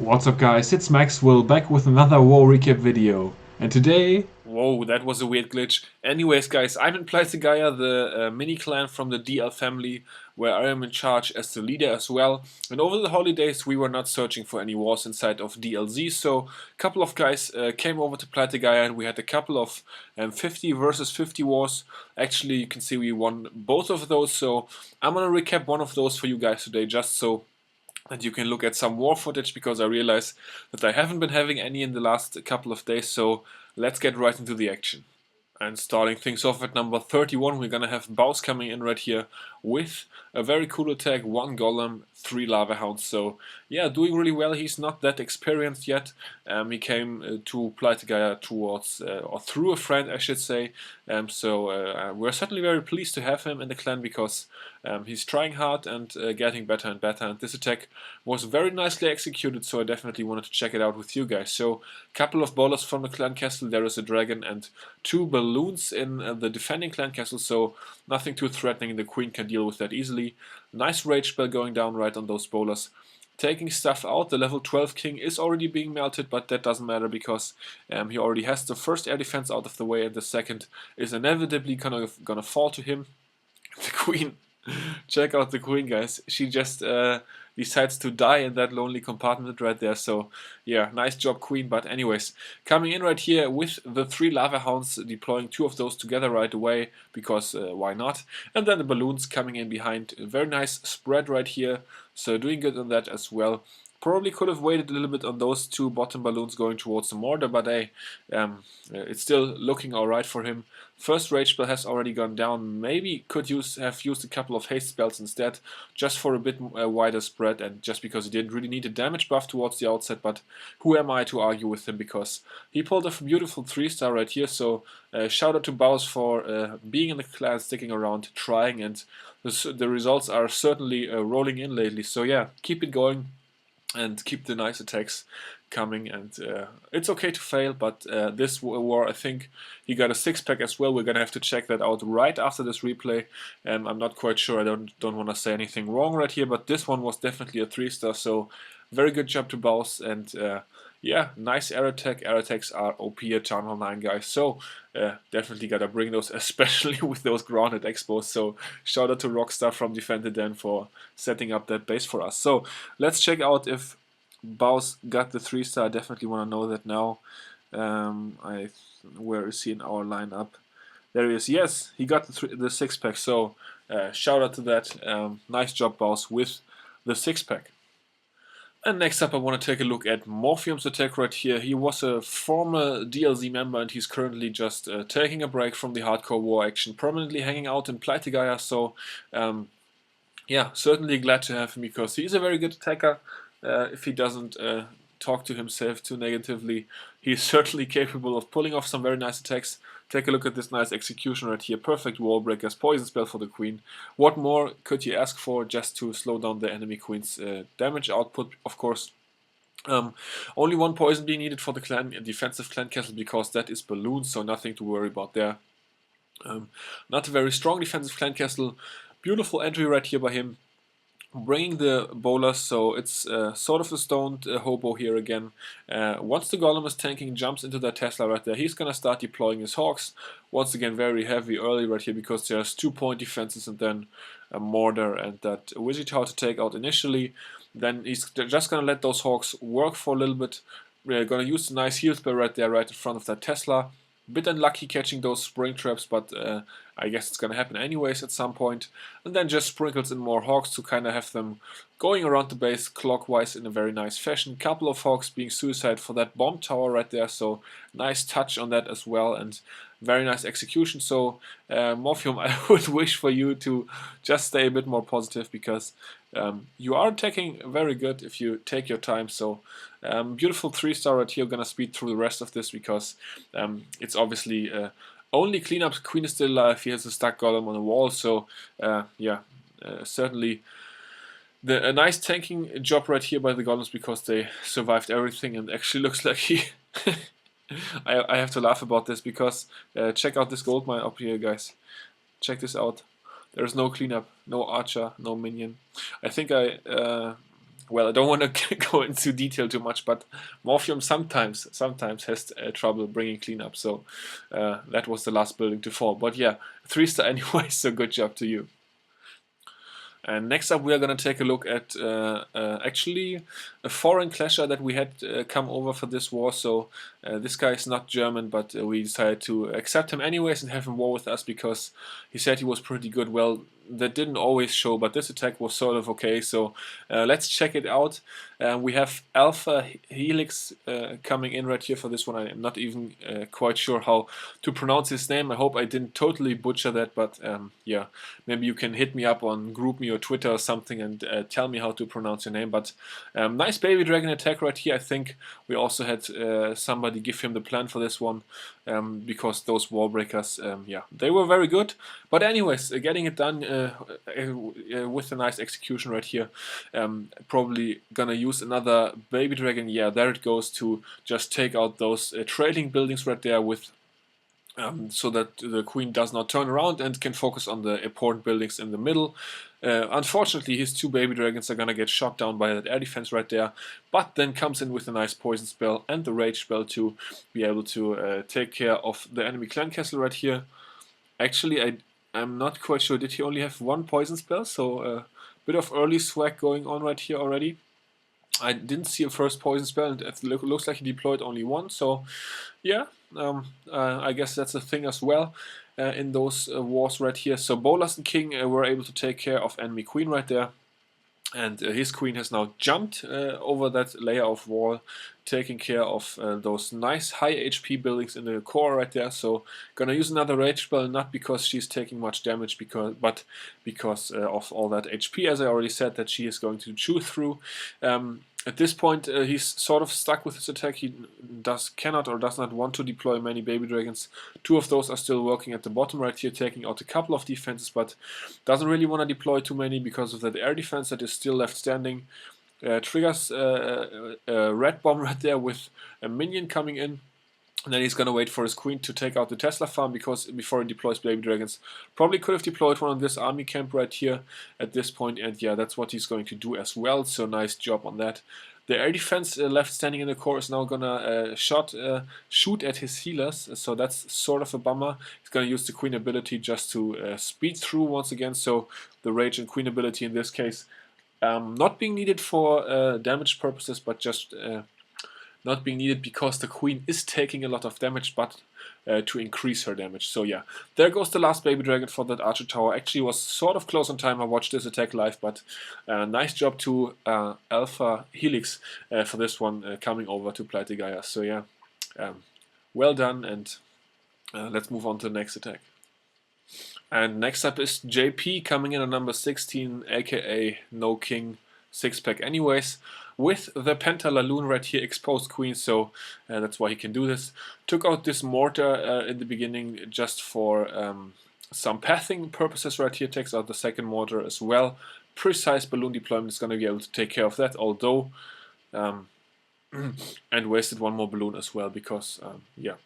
What's up guys, it's Maxwell back with another war recap video. And today... Whoa, that was a weird glitch. Anyways, guys, I'm in Pleitegeier, the mini-clan from the DL family, where I am in charge as the leader as well. And over the holidays, we were not searching for any wars inside of DLZ, so a couple of guys came over to Pleitegeier and we had a couple of 50 versus 50 wars. Actually, you can see we won both of those, so I'm gonna recap one of those for you guys today, just so and you can look at some war footage, because I realize that I haven't been having any in the last couple of days, so let's get right into the action. And starting things off at number 31, we're gonna have Baus coming in right here with a very cool attack, 1 Golem, 3 Lava Hounds. So yeah, doing really well. He's not that experienced yet. He came to Pleitegeier towards, or through a friend I should say. So we're certainly very pleased to have him in the clan, because he's trying hard and getting better and better. And this attack was very nicely executed, so I definitely wanted to check it out with you guys. So couple of bowlers from the clan castle, there is a dragon and 2 balloons in the defending clan castle, so nothing too threatening. The queen can deal with that easily. Nice rage spell going down right on those bowlers. Taking stuff out, the level 12 king is already being melted, but that doesn't matter, because he already has the first air defense out of the way, and the second is inevitably gonna fall to him. The queen, check out the queen, guys. She just decides to die in that lonely compartment right there. So yeah, nice job, queen. But anyways, coming in right here with the 3 lava hounds, deploying 2 of those together right away, because why not? And then the balloons coming in behind. A very nice spread right here, so doing good on that as well. Probably could have waited a little bit on those 2 bottom balloons going towards the mortar, but hey, it's still looking alright for him. First rage spell has already gone down. Maybe could have used a couple of haste spells instead, just for a bit wider spread, and just because he didn't really need a damage buff towards the outset. But who am I to argue with him, because he pulled a beautiful 3-star right here. So shout out to Baus for being in the clan, sticking around, trying, and the results are certainly rolling in lately. So yeah, keep it going and keep the nice attacks coming. And it's okay to fail, but this war, I think he got a 6-pack as well. We're gonna have to check that out right after this replay. I'm not quite sure. I don't want to say anything wrong right here, but this one was definitely a 3-star. So very good job to Baus, and yeah, nice air attack. Air attacks are OP at Town Hall 9, guys. So definitely gotta bring those, especially with those grounded expos. So shout out to Rockstar from Defended Den for setting up that base for us. So let's check out if Baus got the 3-star. I definitely want to know that now. Where is he in our lineup? There he is. Yes, he got the 6-pack. So shout out to that. Nice job, Baus, with the 6-pack. And next up, I want to take a look at Morphium's attack right here. He was a former DLZ member, and he's currently just taking a break from the hardcore war action, permanently hanging out in Pleitegeier. So yeah, certainly glad to have him, because he's a very good attacker. If he doesn't talk to himself too negatively, he's certainly capable of pulling off some very nice attacks. Take a look at this nice execution right here. Perfect wall breakers, poison spell for the queen. What more could you ask for, just to slow down the enemy queen's damage output, of course. Only 1 poison being needed for the defensive clan castle, because that is balloons, so nothing to worry about there. Not a very strong defensive clan castle. Beautiful entry right here by him, bringing the bowlers, so it's sort of a stoned hobo here again. Once the golem is tanking, jumps into that Tesla right there, he's gonna start deploying his hawks. Once again, very heavy early right here, because there's 2-point defenses and then a mortar and that wizard tower to take out initially. Then he's just gonna let those hawks work for a little bit. We're gonna use the nice heal spell right there, right in front of that Tesla. Bit unlucky catching those spring traps, but I guess it's gonna happen anyways at some point. And then just sprinkles in more hawks to kind of have them going around the base clockwise in a very nice fashion. Couple of hawks being suicide for that bomb tower right there, so nice touch on that as well, and very nice execution. So Morphium, I would wish for you to just stay a bit more positive, because you are attacking very good if you take your time. So beautiful 3-star right here. Gonna speed through the rest of this, because it's obviously only cleanup. Queen is still alive. He has a stuck golem on the wall. So yeah, certainly a nice tanking job right here by the golems, because they survived everything, and actually looks like he I have to laugh about this, because check out this gold mine up here, guys. Check this out. There's no cleanup, no archer, no minion. I think I well, I don't want to go into detail too much, but Morphium sometimes has trouble bringing cleanup. So that was the last building to fall. But yeah, 3-star anyway. So good job to you. And next up, we are going to take a look at actually a foreign clasher that we had come over for this war. So this guy is not German, but we decided to accept him anyways and have him war with us because he said he was pretty good. Well, that didn't always show, but this attack was sort of okay. So let's check it out. We have Alpha Helix coming in right here for this one. I'm not even quite sure how to pronounce his name. I hope I didn't totally butcher that, but yeah, maybe you can hit me up on GroupMe or Twitter or something and tell me how to pronounce your name. But nice baby dragon attack right here. I think we also had somebody give him the plan for this one because those wall breakers, yeah, they were very good. But anyways, getting it done with a nice execution right here. Probably gonna use another baby dragon. Yeah, there it goes to just take out those trailing buildings right there with so that the queen does not turn around and can focus on the important buildings in the middle. Unfortunately, his 2 baby dragons are gonna get shot down by that air defense right there, but then comes in with a nice poison spell and the rage spell to be able to take care of the enemy clan castle right here. Actually, I'm not quite sure, did he only have 1 poison spell? So a bit of early swag going on right here already. I didn't see a first poison spell, and it looks like he deployed only 1, so yeah, I guess that's a thing as well in those wars right here. So Bolas and King were able to take care of enemy queen right there, and his queen has now jumped over that layer of wall, taking care of those nice high HP buildings in the core right there. So gonna use another rage spell, not because she's taking much damage, but because of all that HP, as I already said, that she is going to chew through. At this point, he's sort of stuck with his attack. He cannot or does not want to deploy many baby dragons. 2 of those are still working at the bottom right here, taking out a couple of defenses, but doesn't really want to deploy too many because of that air defense that is still left standing. Triggers a red bomb right there with a minion coming in. And then he's gonna wait for his queen to take out the Tesla farm because before he deploys baby dragons. Probably could have deployed one on this army camp right here at this point, and yeah, that's what he's going to do as well. So nice job on that. The air defense left standing in the core is now gonna shoot at his healers, so that's sort of a bummer. He's gonna use the queen ability just to speed through once again. So the rage and queen ability in this case not being needed for damage purposes, but just not being needed because the queen is taking a lot of damage, but to increase her damage. So yeah, there goes the last baby dragon for that archer tower. Actually was sort of close on time. I watched this attack live, but nice job to Alpha Helix for this one coming over to Pleitegeier. So yeah, well done, and let's move on to the next attack. And next up is JP coming in at number 16, aka No King 6-pack anyways, with the Penta La Lune right here, exposed queen, so that's why he can do this. Took out this mortar in the beginning just for some pathing purposes right here, takes out the second mortar as well. Precise balloon deployment is going to be able to take care of that, although and wasted 1 more balloon as well because yeah.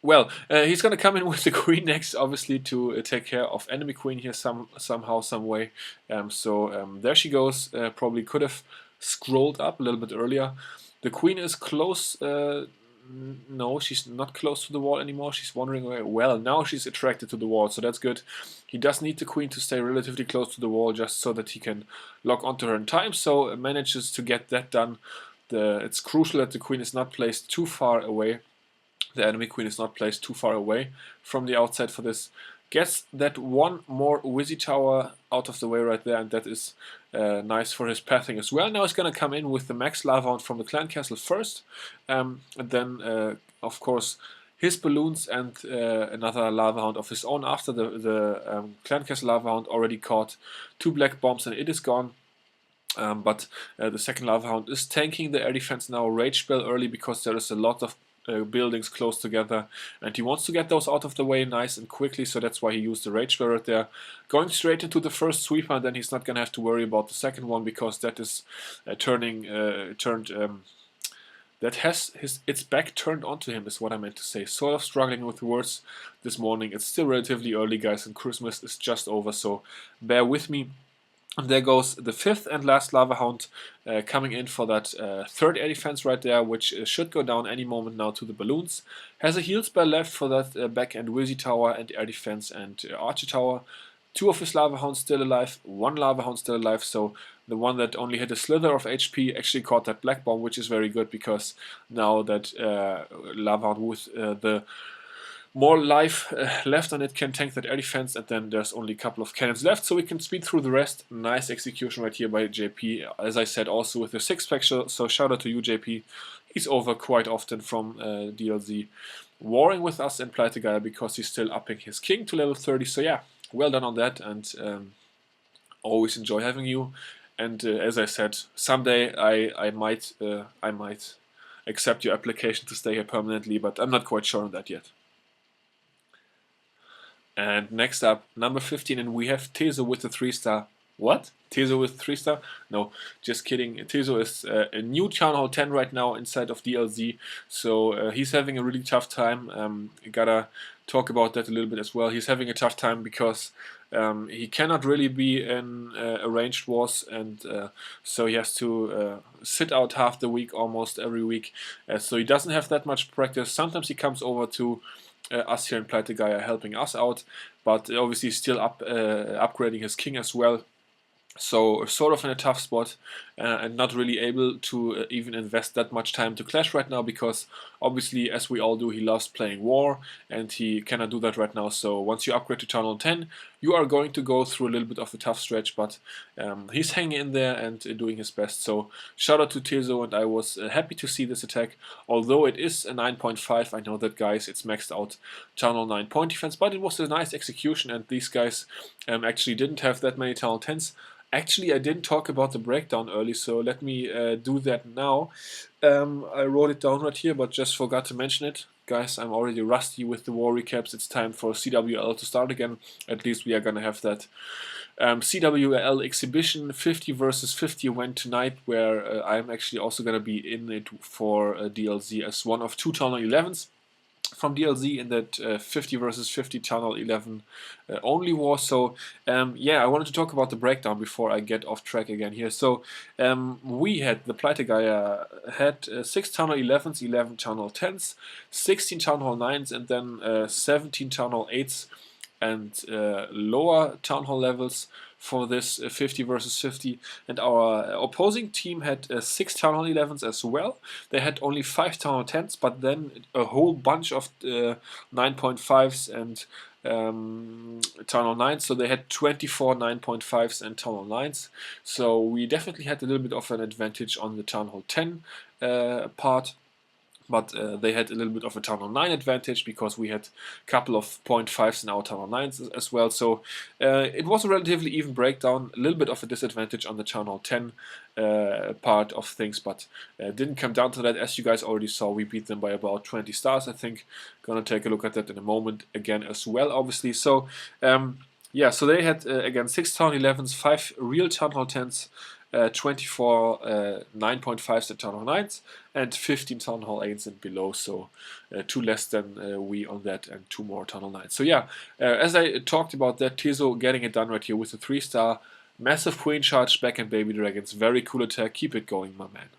Well, he's going to come in with the queen next, obviously, to take care of enemy queen here somehow, some way. So there she goes. Probably could have scrolled up a little bit earlier. The queen is close. No, she's not close to the wall anymore. She's wandering away. Well, now she's attracted to the wall, so that's good. He does need the queen to stay relatively close to the wall just so that he can lock onto her in time. So manages to get that done. It's crucial that the queen is not placed too far away. The enemy queen is not placed too far away from the outside for this. Gets that 1 more Wizzy tower out of the way right there, and that is nice for his pathing as well. Now he's going to come in with the max lava hound from the clan castle first, and then of course his balloons and another lava hound of his own after the clan castle lava hound already caught 2 black bombs and it is gone. But the second lava hound is tanking the air defense now, rage spell early because there is a lot of buildings close together and he wants to get those out of the way nice and quickly, so that's why he used the rage spell right there. Going straight into the first sweeper, and then he's not gonna have to worry about the second one because that is that has its back turned onto him is what I meant to say. Sort of struggling with words this morning. It's still relatively early, guys, and Christmas is just over, so bear with me. And there goes the 5th and last Lava Hound coming in for that 3rd air defense right there, which should go down any moment now to the balloons. Has a heal spell left for that back end Wizzy Tower and air defense and Archer Tower. 2 of his Lava Hounds still alive, 1 Lava Hound still alive, so the one that only had a slither of HP actually caught that Black Bomb, which is very good because now that Lava Hound with the more life left on it can tank that air defense, and then there's only a couple of cannons left, so we can speed through the rest. Nice execution right here by JP, as I said, also with the 6-pack, so shout out to you, JP. He's over quite often from DLZ, warring with us and Pleitegeier because he's still upping his king to level 30, so yeah, well done on that, and always enjoy having you. And as I said, someday I might accept your application to stay here permanently, but I'm not quite sure on that yet. And next up, number 15, and we have Tezo with the 3-star. What? Tezo with 3-star? No, just kidding. Tezo is a new Town Hall 10 right now inside of DLZ, so he's having a really tough time. Gotta talk about that a little bit as well. He's having a tough time because he cannot really be in arranged wars, and so he has to sit out half the week, almost every week. So he doesn't have that much practice. Sometimes he comes over to us here in Pleitegeier helping us out, but obviously still upgrading his king as well. So sort of in a tough spot and not really able to even invest that much time to Clash right now because obviously, as we all do, he loves playing War and he cannot do that right now. So once you upgrade to Town Hall 10, you are going to go through a little bit of a tough stretch, but he's hanging in there and doing his best. So shout out to Tezo, and I was happy to see this attack. Although it is a 9.5, I know that, guys, it's maxed out Town Hall 9 point defense, but it was a nice execution, and these guys actually didn't have that many Town Hall 10s. Actually, I didn't talk about the breakdown early, so let me do that now. I wrote it down right here, but just forgot to mention it. Guys, I'm already rusty with the war recaps. It's time for CWL to start again. At least we are going to have that CWL exhibition 50 versus 50 event tonight, where I'm actually also going to be in it for DLZ as one of 2 Town Hall 11s. From DLZ in that 50 versus 50 Town Hall 11 only war. So yeah, I wanted to talk about the breakdown before I get off track again here. So we had, the Pleitegeier had 6 Town Hall 11s, 11 Town Hall 10s, 16 Town Hall 9s, and then 17 Town Hall 8s and lower Town Hall levels for this 50 versus 50, and our opposing team had 6 Town Hall 11s as well. They had only 5 Town Hall 10s, but then a whole bunch of 9.5s and Town Hall 9s, so they had 24 9.5s and Town Hall 9s. So we definitely had a little bit of an advantage on the Town Hall 10 part. But they had a little bit of a Town Hall 9 advantage because we had a couple of 0.5s in our Town Hall 9s as well. So it was a relatively even breakdown, a little bit of a disadvantage on the Town Hall 10 part of things, but didn't come down to that. As you guys already saw, we beat them by about 20 stars, I think. Gonna take a look at that in a moment again as well, obviously. So yeah, so they had, again, 6 Town Hall 11s, 5 real Town Hall 10s, 24 9.5s and Town Hall 9s, and 15 Town Hall 8s and below, so 2 less than we on that, and 2 more Town Hall 9s. So yeah, as I talked about that, Tezo getting it done right here with the 3-star, massive Queen Charge, back and Baby Dragons, very cool attack, keep it going, my man.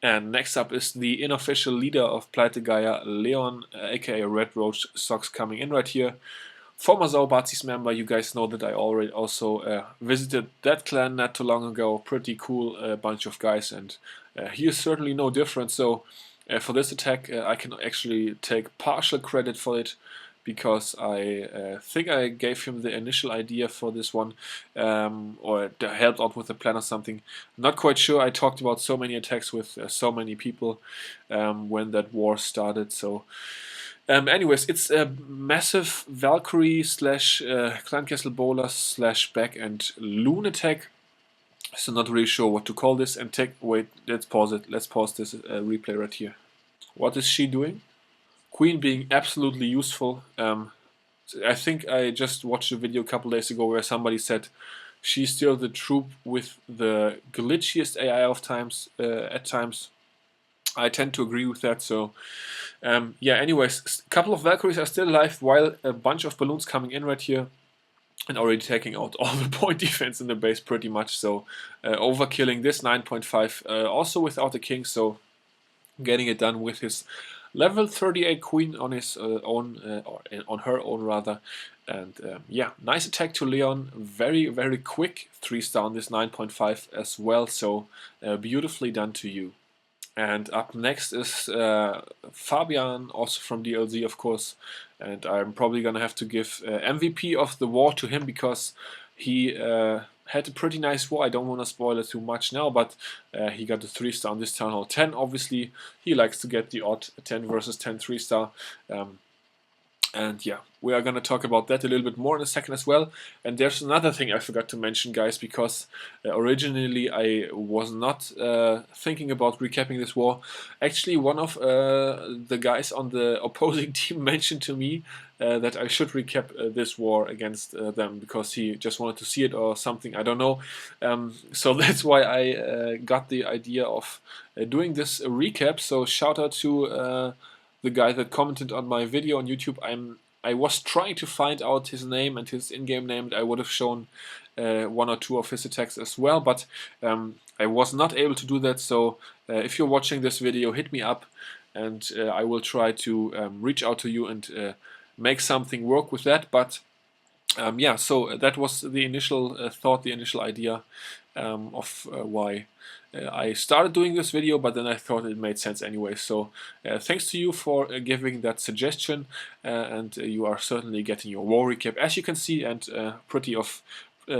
And next up is the unofficial leader of Pleitegeier, Leon, aka Red Roach Socks, coming in right here. Former Zaubatzis member, you guys know that I already also visited that clan not too long ago. Pretty cool bunch of guys, and he is certainly no different. So for this attack, I can actually take partial credit for it, because I think I gave him the initial idea for this one, or helped out with the plan or something. Not quite sure. I talked about so many attacks with so many people when that war started, so... anyways, it's a massive Valkyrie slash Clan Castle Bowler slash back and Loon attack. So not really sure what to call this. And wait, let's pause it. Let's pause this replay right here. What is she doing? Queen being absolutely useful. I think I just watched a video a couple days ago where somebody said she's still the troop with the glitchiest AI of times at times. I tend to agree with that, so yeah, anyways, a couple of Valkyries are still alive while a bunch of balloons coming in right here. and already taking out all the point defense in the base pretty much. So overkilling this 9.5 also without the king. So getting it done with his level 38 queen on his own, or on her own rather. And yeah, nice attack to Leon. Very, very quick 3-star on this 9.5 as well. So beautifully done to you. And up next is Fabian, also from DLZ, of course. And I'm probably gonna have to give MVP of the war to him because he had a pretty nice war. I don't want to spoil it too much now, but he got a 3-star on this Town Hall 10. Obviously, he likes to get the odd 10 versus 10 3-star. And yeah, we are going to talk about that a little bit more in a second as well. And there's another thing I forgot to mention, guys, because originally I was not thinking about recapping this war. Actually, one of the guys on the opposing team mentioned to me that I should recap this war against them because he just wanted to see it or something, I don't know. So that's why I got the idea of doing this recap. So shout out to the guy that commented on my video on YouTube. I was trying to find out his name and his in-game name, and I would have shown one or two of his attacks as well, but I was not able to do that. So if you're watching this video, hit me up, and I will try to reach out to you and make something work with that. But yeah, so that was the initial thought, the initial idea of why I started doing this video, but then I thought it made sense anyway. So thanks to you for giving that suggestion, and you are certainly getting your war recap, as you can see, and a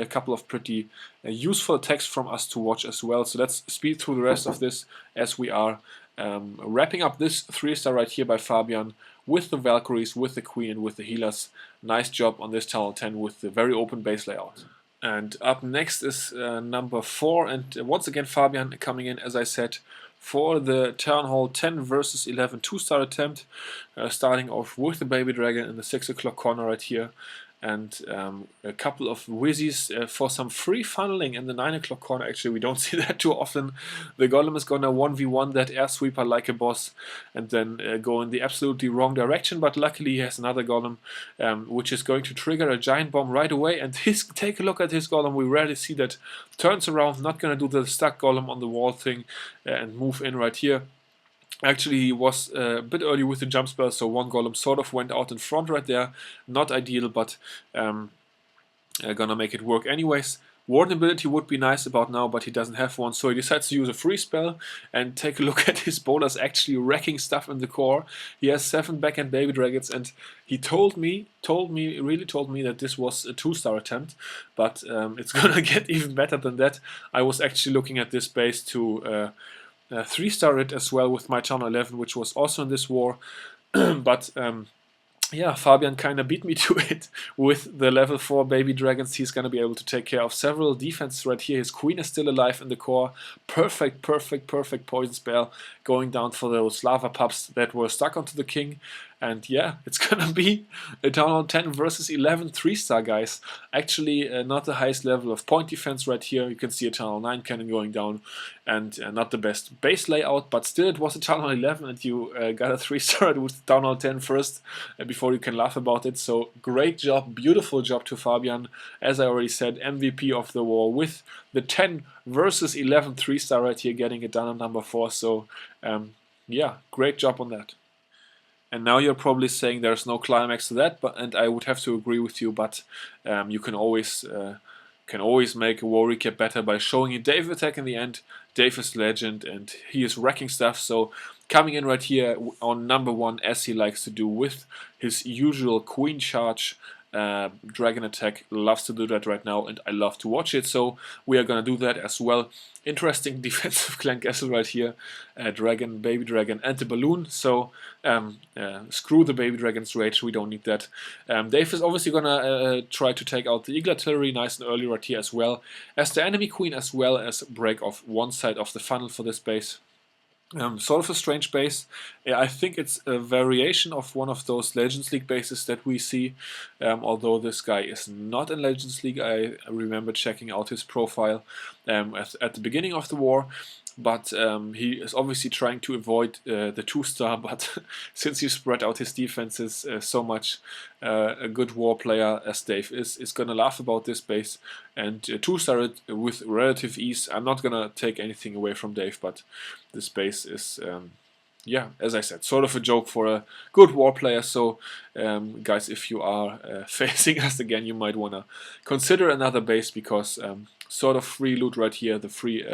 couple of pretty useful texts from us to watch as well. So let's speed through the rest of this as we are wrapping up this 3-star right here by Fabian with the Valkyries, with the Queen, and with the healers. Nice job on this Town Hall 10 with the very open base layout. And up next is number 4, and once again Fabian coming in, as I said, for the Town Hall 10 versus 11 2-star attempt, starting off with the Baby Dragon in the 6 o'clock corner right here, and a couple of whizzies for some free funneling in the 9 o'clock corner. Actually, we don't see that too often. The Golem is gonna 1v1 that air sweeper like a boss and then go in the absolutely wrong direction, but luckily he has another Golem which is going to trigger a giant bomb right away. And take a look at his Golem. We rarely see that. Turns around, not gonna do the stuck Golem on the wall thing and move in right here. Actually, he was a bit early with the jump spell, so one Golem sort of went out in front right there. Not ideal, but gonna make it work anyways. Warden ability would be nice about now, but he doesn't have one, so he decides to use a free spell. And take a look at his boulders actually wrecking stuff in the core. He has 7 backhand Baby Dragons, and he really told me that this was a 2-star attempt, but it's gonna get even better than that. I was actually looking at this base to 3-star it as well with my Town 11, which was also in this war. But yeah, Fabian kind of beat me to it with the level 4 Baby Dragons. He's going to be able to take care of several defenses right here. His Queen is still alive in the core. Perfect poison spell going down for those lava pups that were stuck onto the king. And yeah, it's going to be a Town Hall 10 versus 11 3-star, guys. Actually, not the highest level of point defense right here. You can see a Town Hall 9 cannon going down, and not the best base layout, but still it was a Town Hall 11, and you got a 3-star with Town Hall 10 first before you can laugh about it. So great job, beautiful job to Fabian. As I already said, MVP of the war with the 10 versus 11 3-star right here, getting it done on number 4. So yeah, great job on that. And now you're probably saying there's no climax to that, and I would have to agree with you, but you can always make a war recap better by showing you Dave attack in the end. Dave is legend and he is wrecking stuff, so coming in right here on number 1 as he likes to do with his usual Queen charge. Dragon attack, loves to do that right now, and I love to watch it, so we are gonna do that as well. Interesting defensive clan castle right here, dragon, baby dragon, and the balloon. So screw the baby dragon's rage, we don't need that. Dave is obviously gonna try to take out the eagle artillery nice and early right here as well as the enemy queen, as well as break off one side of the funnel for this base. Sort of a strange base. I think it's a variation of one of those Legends League bases that we see, although this guy is not in Legends League. I remember checking out his profile at the beginning of the war. but he is obviously trying to avoid the 2-star, but since he spread out his defenses so much, a good war player as Dave is gonna laugh about this base, and 2-star it with relative ease. I'm not gonna take anything away from Dave, but this base is yeah, as I said, sort of a joke for a good war player. So guys, if you are facing us again, you might wanna consider another base, because sort of free loot right here, the free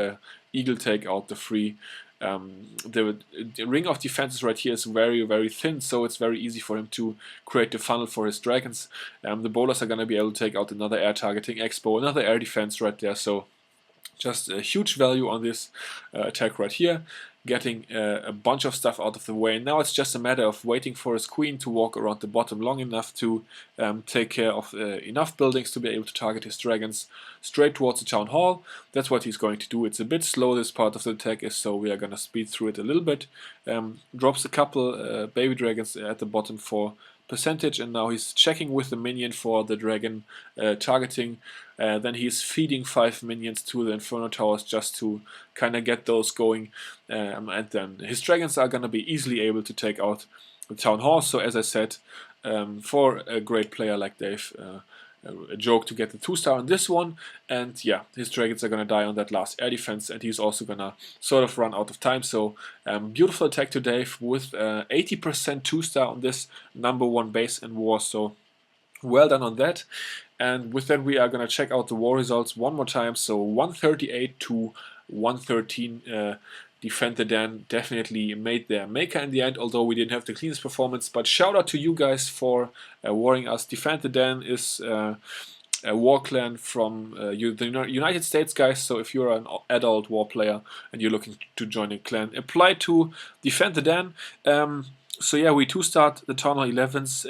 eagle takeout, the free the ring of defenses right here is very, very thin, so it's very easy for him to create the funnel for his dragons. The bowlers are going to be able to take out another air targeting expo, another air defense right there, so just a huge value on this attack right here, getting a bunch of stuff out of the way. Now it's just a matter of waiting for his queen to walk around the bottom long enough to take care of enough buildings to be able to target his dragons straight towards the town hall. That's what he's going to do. It's a bit slow, this part of the attack is, so we are going to speed through it a little bit. Drops a couple baby dragons at the bottom for percentage, and now he's checking with the minion for the dragon targeting. Then he's feeding 5 minions to the Inferno Towers just to kind of get those going, and then his dragons are going to be easily able to take out the Town Hall. So as I said, for a great player like Dave, a joke to get the 2-star on this one, and yeah, his dragons are gonna die on that last air defense, and he's also gonna sort of run out of time. So beautiful attack to Dave with 80% 2-star on this #1 base in war, so well done on that. And with that, we are gonna check out the war results one more time. So 138 to 113. Defend the Den definitely made their maker in the end, although we didn't have the cleanest performance. But shout out to you guys for warring us. Defend the Den is a war clan from the United States, guys. So if you're an adult war player and you're looking to join a clan, apply to Defend the Den. So yeah, we 2-starred the Town Hall 11s,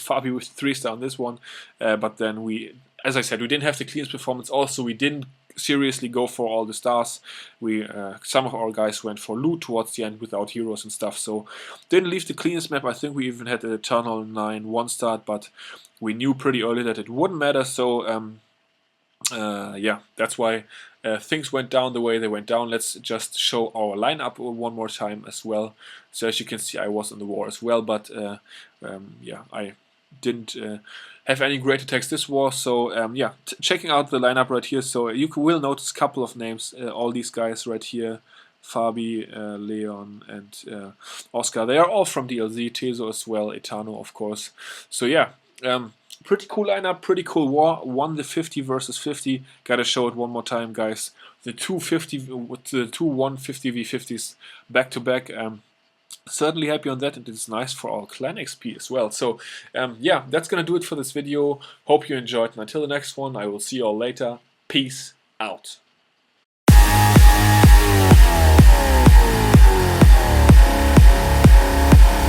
Fabi with 3-star on this one, but then we, as I said, we didn't have the cleanest performance. Also, we didn't seriously go for all the stars. We some of our guys went for loot towards the end without heroes and stuff, so didn't leave the cleanest map. I think we even had a Town Hall 9 1-star, but we knew pretty early that it wouldn't matter, so yeah, that's why things went down the way they went down. Let's just show our lineup one more time as well. So as you can see, I was in the war as well, but yeah, I didn't have any great attacks this war. So yeah, checking out the lineup right here. So you will notice a couple of names, all these guys right here, Fabi, Leon, and Oscar. They are all from DLZ, Teso as well, Etano of course. So yeah, pretty cool lineup, pretty cool war. Won the 50 versus 50. Gotta show it one more time, guys. The two 150 v50s back to back. Certainly happy on that, and it's nice for our clan XP as well. So yeah, that's gonna do it for this video. Hope you enjoyed, and until the next one, I will see you all later. Peace out.